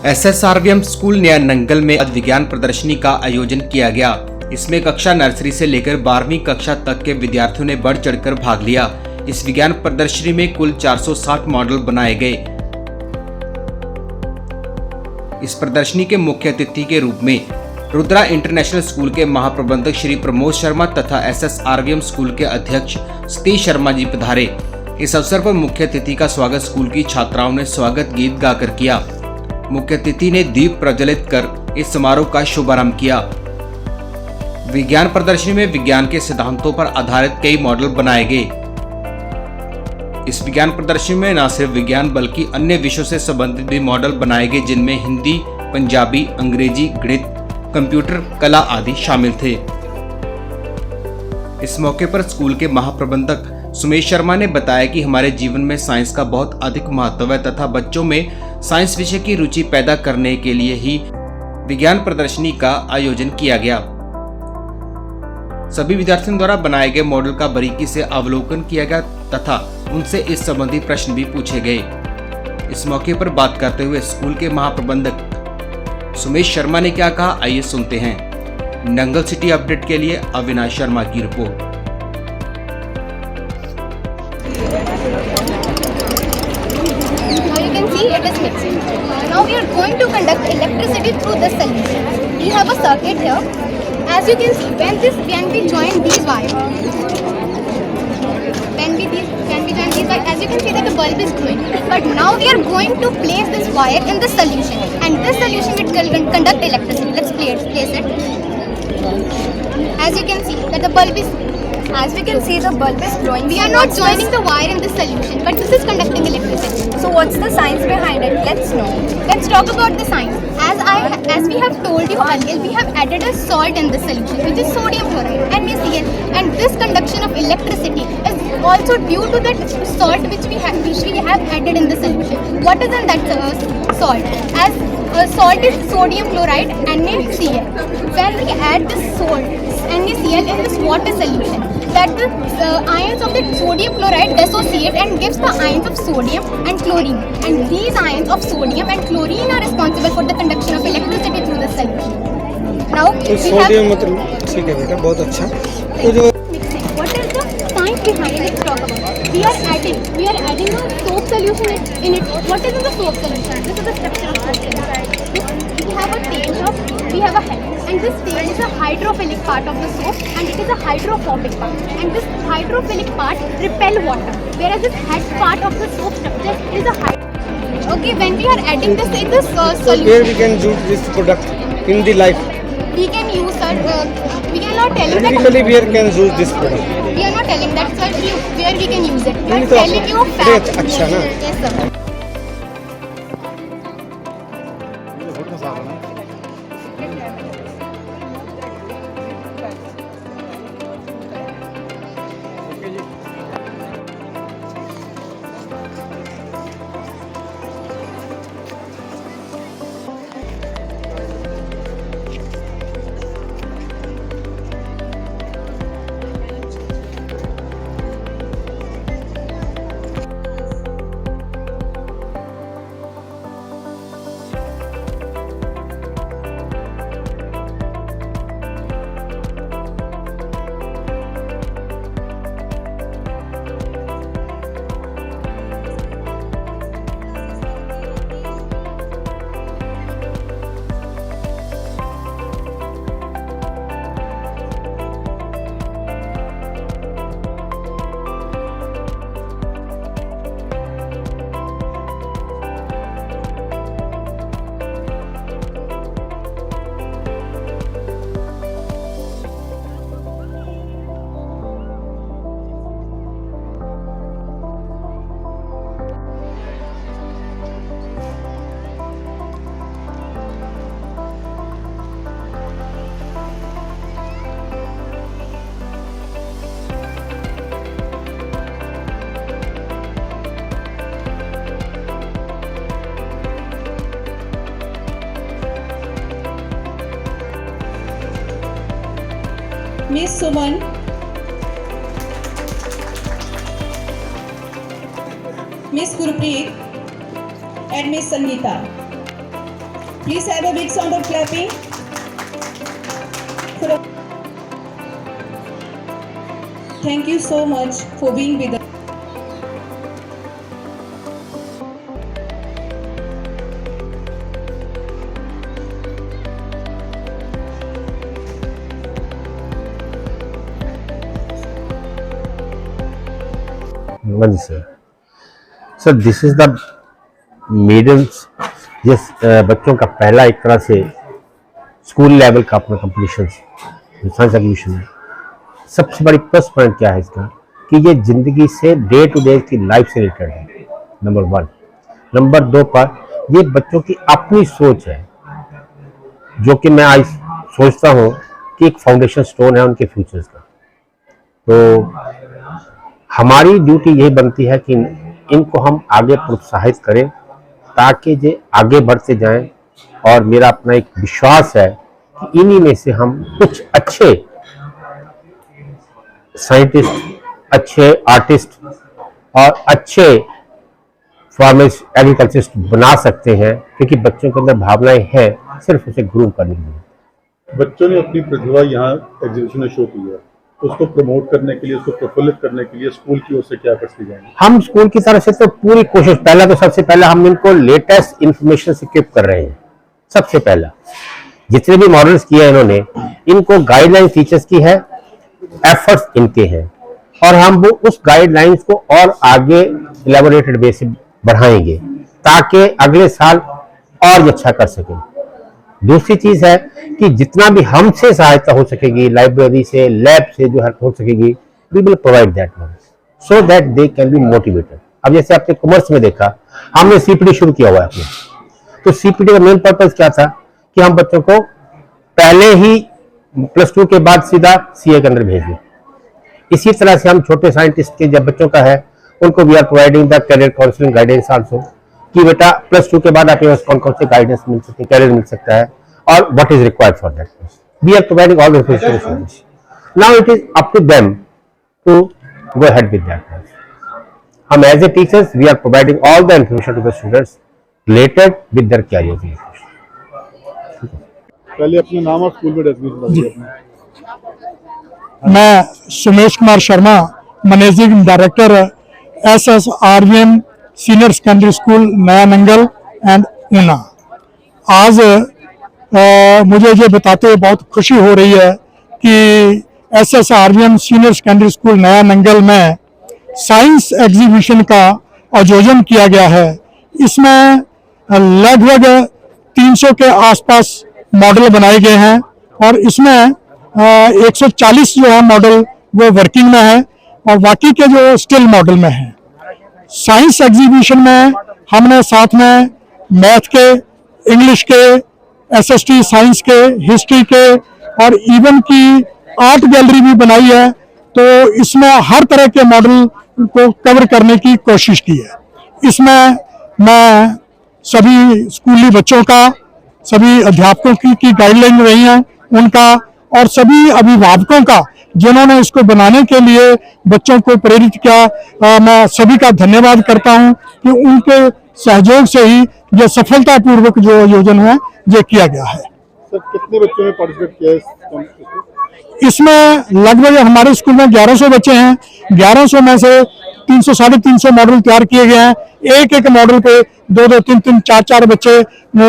SSRVM school Naya Nangal में विज्ञान प्रदर्शनी का आयोजन किया गया। इसमें कक्षा नर्सरी से लेकर 12वीं कक्षा तक के विद्यार्थियों ने बढ़ चढ़कर भाग लिया। इस विज्ञान प्रदर्शनी में कुल 460 मॉडल बनाए गए। इस प्रदर्शनी के मुख्य अतिथि के रूप में रुद्रा इंटरनेशनल स्कूल के महाप्रबंधक श्री प्रमोद शर्मा तथा SSRVM स्कूल के अध्यक्ष सतीश शर्मा जी पधारे। इस अवसर पर मुख्य अतिथि का स्वागत स्कूल की छात्राओं ने स्वागत गीत गाकर किया। मुख्य अतिथि ने दीप प्रज्वलित कर इस समारोह का शुभारंभ किया। विज्ञान प्रदर्शनी में विज्ञान के सिद्धांतों पर आधारित कई मॉडल बनाए गए। इस विज्ञान प्रदर्शनी में न सिर्फ विज्ञान बल्कि अन्य विषयों से संबंधित भी मॉडल बनाए गए, जिनमें हिंदी, पंजाबी, अंग्रेजी, गणित, कंप्यूटर, कला आदि शामिल थे। इस मौके पर स्कूल के महाप्रबंधक सुमेश शर्मा ने बताया कि हमारे जीवन में साइंस का बहुत अधिक महत्व है तथा बच्चों में साइंस विषय की रुचि पैदा करने के लिए ही विज्ञान प्रदर्शनी का आयोजन किया गया। सभी विद्यार्थियों द्वारा बनाए गए मॉडल का बारीकी से अवलोकन किया गया तथा उनसे इस संबंधी प्रश्न भी पूछे गए। इस मौके पर बात करते हुए स्कूल के महाप्रबंधक सुमेश शर्मा ने क्या कहा, आइए सुनते हैं। नंगल सिटी अपडेट के लिए अविनाश शर्मा की report. It is mixing. Now we are going to conduct electricity through this solution. We have a circuit here. As you can see, when we join these wires, as you can see that the bulb is glowing. But now we are going to place this wire in the solution, and this solution will conduct electricity. Let's place it. As you can see that the bulb is. As we can see, the bulb is glowing. We are not joining the wire in this solution, but this is conducting electricity. So what's the science behind it? Let's know. Let's talk about the science. As we have told you earlier, we have added a salt in this solution, which is sodium chloride, NaCl, and this conduction of electricity is also due to that salt which we have added in the solution. What is in that salt? As salt is sodium chloride, NaCl. When we add this salt, NaCl, in this water solution, that the ions of the sodium chloride dissociate and gives the ions of sodium and chlorine, and these ions of sodium and chlorine are responsible for the conduction of electricity through the solution. Now तो sodium मतलब ठीक है बेटा, बहुत अच्छा। तो जो mixing, what is the science behind it? Talk about. We are adding a soap solution in it. What is in the soap solution? This is the structure of soap solution. We have a tail top, we have a head. And this tail is a hydrophilic part of the soap, and it is a hydrophobic part. And this hydrophilic part repel water, whereas this head part of the soap structure is a Okay, when we are adding this in this solution, where we can use this product in the life. We can use we are not telling Practically, that. where can use this product? We are not telling that, sir, where we can use it. We are नहीं तो telling you great, fact. अच्छा ना। Yes, sir. Miss Suman, Miss Gurpreet, and Miss Sangeeta. Please have a big sound of clapping. Thank you so much for being with us. One sir, this is the medals जिस बच्चों का पहला एक तरह से school level का अपना competition science exhibition है। सबसे बड़ी प्लस पॉइंट क्या है इसका कि ये जिंदगी से डे टू डे की लाइफ से रिलेटेड है, नंबर 1। नंबर 2 पर ये बच्चों की अपनी सोच है, जो कि मैं आज सोचता हूँ कि एक फाउंडेशन स्टोन है उनके फ्यूचर्स का। तो हमारी ड्यूटी यही बनती है कि इनको हम आगे प्रोत्साहित करें ताकि ये आगे बढ़ते जाएं, और मेरा अपना एक विश्वास है कि इन्हीं में से हम कुछ अच्छे साइंटिस्ट, अच्छे आर्टिस्ट और अच्छे फार्मर्स, एग्रीकल्चरिस्ट बना सकते हैं, क्योंकि बच्चों के अंदर भावनाएं हैं, सिर्फ उसे ग्रूम करनी है। बच्चों ने अपनी प्रतिभा यहाँ एग्जीबिशन में शो की है, उसको प्रमोट करने के लिए, उसको प्रफुल्लित करने के लिए स्कूल की ओर से क्या एफर्ट्स की जाएंगे? हम स्कूल की तरफ से तो पूरी कोशिश, पहला तो सबसे पहले हम इनको लेटेस्ट इंफॉर्मेशन से इक्विप कर रहे हैं। सबसे पहला जितने भी मॉडल्स किए हैं इन्होंने, इनको गाइडलाइन टीचर्स की है, एफर्ट्स इनके हैं, और हम वो उस गाइडलाइंस को और आगे इलेबोरेटेड वे से बढ़ाएंगे ताकि अगले साल और अच्छा कर सकें। दूसरी चीज है कि जितना भी हमसे सहायता हो सकेगी, लाइब्रेरी से, लैब से जो हेल्प हो सकेगी, we will provide that so that they can be motivated. अब जैसे आपने कॉमर्स में देखा, हमने सीपीडी शुरू किया हुआ है अपने, तो सीपीडी का मेन पर्पस क्या था कि हम बच्चों को पहले ही +2 के बाद सीधा सीए के अंदर भेज दें। इसी तरह से हम छोटे साइंटिस्ट के जब बच्चों का है, उनको we are providing the career counselling guidance also, कि बेटा +2 के बाद आपके पास कौन कौन से गाइडेंस मिल सकते हैं, कैरियर मिल सकता है, और what is required for that. We are providing all the facilities. Now it is up to them to go ahead with that. हम as a teachers we are providing all the information to the students related with their career. पहले अपना नाम और school में designation बताइए अपना। मैं Sumesh Kumar Sharma, managing director SSRVM senior secondary school Naya Nangal and Una. आज मुझे ये बताते हुए बहुत खुशी हो रही है कि SSRVM senior secondary school Naya Nangal में साइंस एग्जीबिशन का आयोजन किया गया है। इसमें लगभग 300 के आसपास मॉडल बनाए गए हैं, और इसमें 140 जो है मॉडल वो वर्किंग में है, और बाकी के जो स्टिल मॉडल में है। साइंस एग्जीबिशन में हमने साथ में मैथ के, इंग्लिश के, SST साइंस के, हिस्ट्री के, और इवन की आर्ट गैलरी भी बनाई है। तो इसमें हर तरह के मॉडल को कवर करने की कोशिश की है। इसमें मैं सभी स्कूली बच्चों का, सभी अध्यापकों की गाइडलाइन रही है उनका, और सभी अभिभावकों का जिन्होंने इसको बनाने के लिए बच्चों को प्रेरित किया, मैं सभी का धन्यवाद करता हूं कि उनके सहयोग से ही ये सफलतापूर्वक जो आयोजन है ये किया गया है। सर, कितने बच्चों ने पार्टिसिपेट किया है इसमें? लगभग हमारे स्कूल में 1100 बच्चे हैं। 1100 में से 300 साढ़े 300 मॉडल तैयार किए गए हैं। एक एक मॉडल पे 2-2, 3-3, 4-4 बच्चे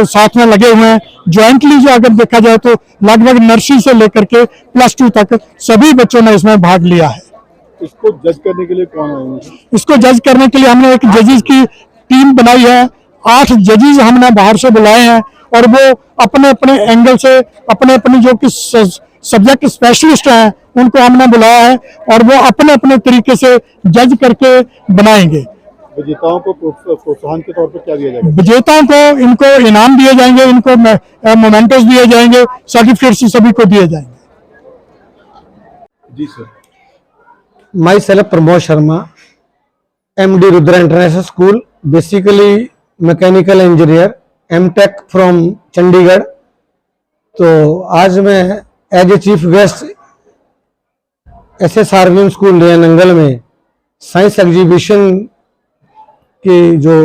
साथ में लगे हुए हैं। ज्वाइंटली जो अगर देखा जाए तो लगभग नर्सरी से लेकर के +2 तक सभी बच्चों ने इसमें भाग लिया है। इसको जज करने के लिए कौन आएंगे? इसको जज करने के लिए हमने एक जजेस की टीम बनाई है। 8 जजेस हमने बाहर से बुलाए हैं, और वो अपने अपने एंगल से, अपने अपने जो कि सब्जेक्ट स्पेशलिस्ट हैं उनको हमने बुलाया है, और वो अपने अपने तरीके से जज करके बनाएंगे। विजेताओं को प्रोत्साहन के तौर पर क्या दिया जाएगा? विजेताओं को इनको इनाम दिए जाएंगे, इनको मोमेंटोस दिए जाएंगे, सर्टिफिकेट्स सभी को दिए जाएंगे। जी sir. Myself Pramod Sharma, MD Rudra International School, basically mechanical engineer, MTech from Chandigarh. तो आज मैं as a chief guest SSRVM school Naya Nangal में साइंस एग्जीबिशन की जो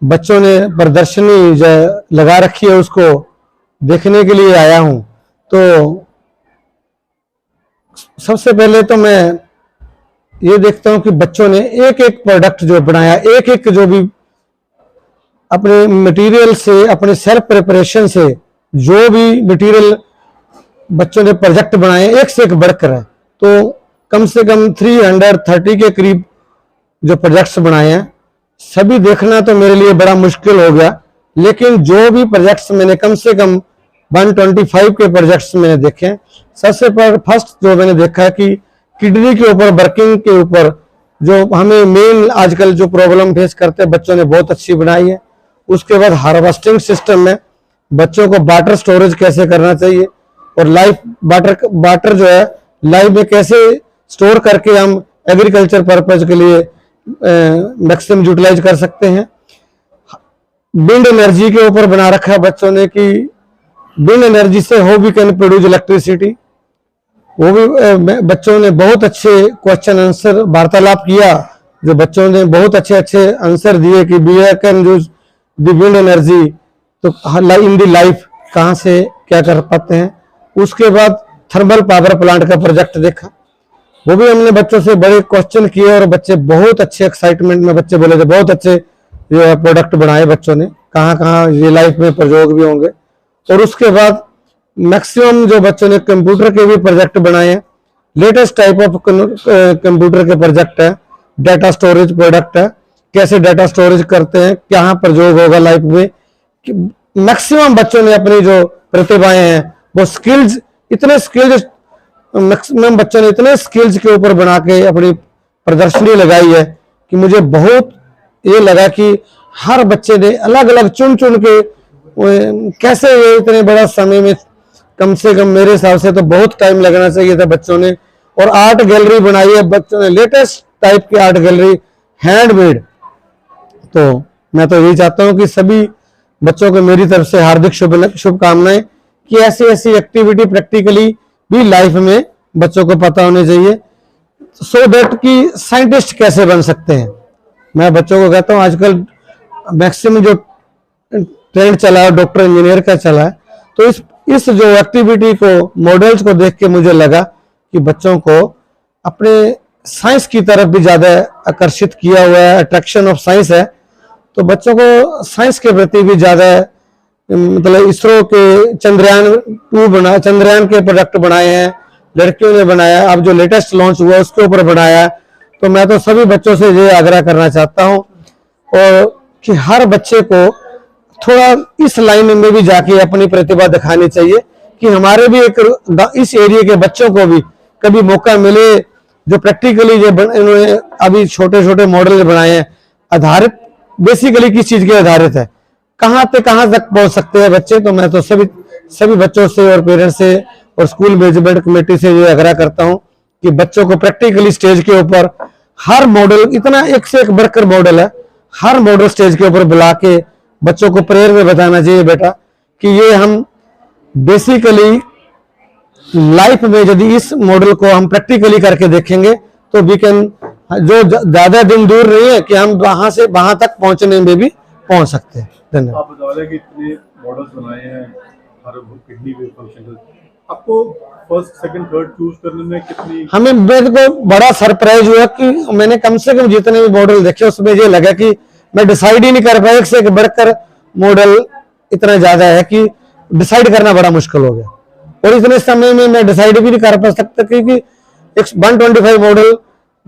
बच्चों ने प्रदर्शनी जो लगा रखी है उसको देखने के लिए आया हूं। तो सबसे पहले तो मैं ये देखता हूं कि बच्चों ने एक एक प्रोडक्ट जो बनाया, एक एक जो भी अपने मटेरियल से, अपने सेल्फ प्रिपरेशन से जो भी मटेरियल बच्चों ने प्रोजेक्ट बनाए, एक से एक बढ़कर है। तो कम से कम 330 के करीब जो प्रोजेक्ट्स बनाए हैं, सभी देखना तो मेरे लिए बड़ा मुश्किल हो गया, लेकिन जो भी प्रोजेक्ट्स मैंने कम से कम 125 के प्रोजेक्ट्स मैंने देखे। सबसे फर्स्ट जो मैंने देखा है कि किडनी के ऊपर, वर्किंग के ऊपर जो हमें मेन आजकल जो प्रॉब्लम फेस करते हैं, बच्चों ने बहुत अच्छी बनाई है। उसके बाद हार्वेस्टिंग सिस्टम में बच्चों को वाटर स्टोरेज कैसे करना चाहिए और लाइफ वाटर जो है लाइफ में कैसे स्टोर करके हम एग्रीकल्चर पर्पज के लिए मैक्सिमम यूटिलाइज कर सकते हैं। विंड एनर्जी के ऊपर बना रखा है बच्चों ने कि विंड एनर्जी से how we can produce electricity. वो भी बच्चों ने बहुत अच्छे क्वेश्चन आंसर वार्तालाप किया, जो बच्चों ने बहुत अच्छे अच्छे आंसर दिए कि we can use the wind energy, तो इन दी लाइफ कहाँ से क्या कर पाते हैं। उसके बाद थर्मल पावर प्लांट का प्रोजेक्ट देखा, वो भी हमने बच्चों से बड़े क्वेश्चन किए और बच्चे बहुत अच्छे एक्साइटमेंट में बच्चे बोले थे बहुत अच्छे ये प्रोडक्ट बनाए बच्चों ने, कहाँ कहाँ ये लाइफ में प्रयोग भी होंगे। और उसके बाद मैक्सिमम जो बच्चों ने कंप्यूटर के भी प्रोजेक्ट बनाए हैं, लेटेस्ट टाइप ऑफ कंप्यूटर के प्रोजेक्ट है, डाटा स्टोरेज प्रोडक्ट है, कैसे डाटा स्टोरेज करते हैं, कहाँ प्रयोग होगा लाइफ में। मैक्सिमम बच्चों ने अपनी जो प्रतिभाएं हैं वो स्किल्स, इतने स्किल्स मैक्सिमम बच्चों ने इतने स्किल्स के ऊपर बना के अपनी प्रदर्शनी लगाई है कि मुझे बहुत ये लगा कि हर बच्चे ने अलग अलग चुन चुन के कैसे ये इतने बड़ा समय में, कम से कम मेरे हिसाब से तो बहुत टाइम लगना चाहिए था बच्चों ने। और आर्ट गैलरी बनाई है बच्चों ने, लेटेस्ट टाइप की आर्ट गैलरी, हैंडमेड। तो मैं तो यही चाहता हूं कि सभी बच्चों को मेरी तरफ से हार्दिक शुभकामनाएं कि ऐसी ऐसी एक्टिविटी प्रैक्टिकली भी लाइफ में बच्चों को पता होने चाहिए, सो दैट कि साइंटिस्ट कैसे बन सकते हैं। मैं बच्चों को कहता हूं आजकल मैक्सिमम जो ट्रेंड चला है डॉक्टर इंजीनियर का चला है, तो इस जो एक्टिविटी को, मॉडल्स को देख के मुझे लगा कि बच्चों को अपने साइंस की तरफ भी ज्यादा आकर्षित किया हुआ है, अट्रैक्शन ऑफ साइंस है। तो बच्चों को साइंस के प्रति भी ज्यादा, मतलब इसरो के चंद्रयान के प्रोडक्ट बनाए हैं, लड़कियों ने बनाया, अब जो लेटेस्ट लॉन्च हुआ उसके ऊपर बनाया। तो मैं तो सभी बच्चों से ये आग्रह करना चाहता हूं और कि हर बच्चे को थोड़ा इस लाइन में भी जाके अपनी प्रतिभा दिखानी चाहिए कि हमारे भी एक इस एरिया के बच्चों को भी कभी मौका मिले, जो प्रैक्टिकली जो इन्होंने अभी छोटे छोटे मॉडल बनाए हैं, आधारित बेसिकली किस चीज के आधारित है, कहां तक पहुंच सकते हैं बच्चे। तो मैं तो सभी बच्चों से और पेरेंट्स से और स्कूल मैनेजमेंट कमेटी से ये आग्रह करता हूं कि बच्चों को प्रैक्टिकली स्टेज के ऊपर हर मॉडल, इतना एक से एक बढ़कर मॉडल है, हर मॉडल स्टेज के ऊपर बुला के बच्चों को प्रेयर में बताना चाहिए बेटा कि ये हम बेसिकली लाइफ में यदि इस मॉडल को हम प्रैक्टिकली करके देखेंगे तो वी कैन, जो ज्यादा दिन दूर नहीं है कि हम वहां से वहां तक पहुंचने में भी पहुंच सकते हैं। धन्यवाद। आप बता रहे कि इतने मॉडल्स बनाए हैं हर किडनी के फंक्शन, आपको फर्स्ट सेकंड थर्ड चूज करने में कितनी, हमें मेरे को बड़ा सरप्राइज हुआ कि मैंने कम से कम जितने भी मॉडल देखे उसमें ये लगा कि मैं डिसाइड ही नहीं कर पाया, एक से एक बढ़कर मॉडल इतना ज्यादा है कि डिसाइड करना बड़ा मुश्किल हो गया। और इतने समय में मैं डिसाइड भी नहीं कर पा सकता क्योंकि 125 मॉडल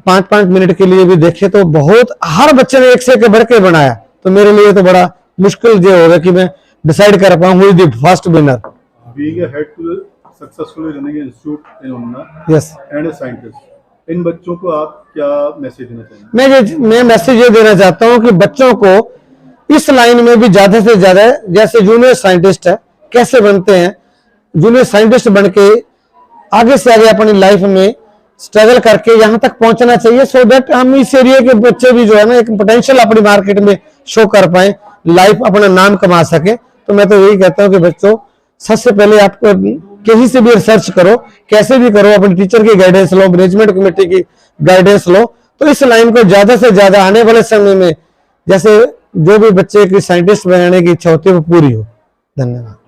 5-5 मिनट के लिए भी देखे तो बहुत, हर बच्चे ने एक से एक बढ़ के बनाया। तो मेरे लिए तो बड़ा मुश्किल ये होगा कि मैं डिसाइड कर पाऊं who is the first winner. Being a head to successfully running institute in Una yes and a scientist, इन बच्चों को आप क्या मैसेज देना चाहेंगे? मैं मैसेज ये देना चाहता हूं कि बच्चों को इस लाइन में भी ज्यादा से ज्यादा, जैसे जूनियर साइंटिस्ट है कैसे बनते हैं, जूनियर साइंटिस्ट बन के आगे से आगे अपनी लाइफ में स्ट्रगल करके यहां तक पहुंचना चाहिए, सो दैट हम इस एरिया के बच्चे भी जो है ना एक पोटेंशियल अपनी मार्केट में शो कर पाए, लाइफ अपना नाम कमा सके। तो मैं तो यही कहता हूं कि बच्चों सबसे पहले आपको कहीं से भी रिसर्च करो, कैसे भी करो, अपने टीचर की गाइडेंस लो, मैनेजमेंट कमेटी की गाइडेंस लो, तो इस लाइन को ज्यादा से ज्यादा आने वाले समय में, जैसे जो भी बच्चे की साइंटिस्ट बनाने की इच्छा होती है वो पूरी हो। धन्यवाद।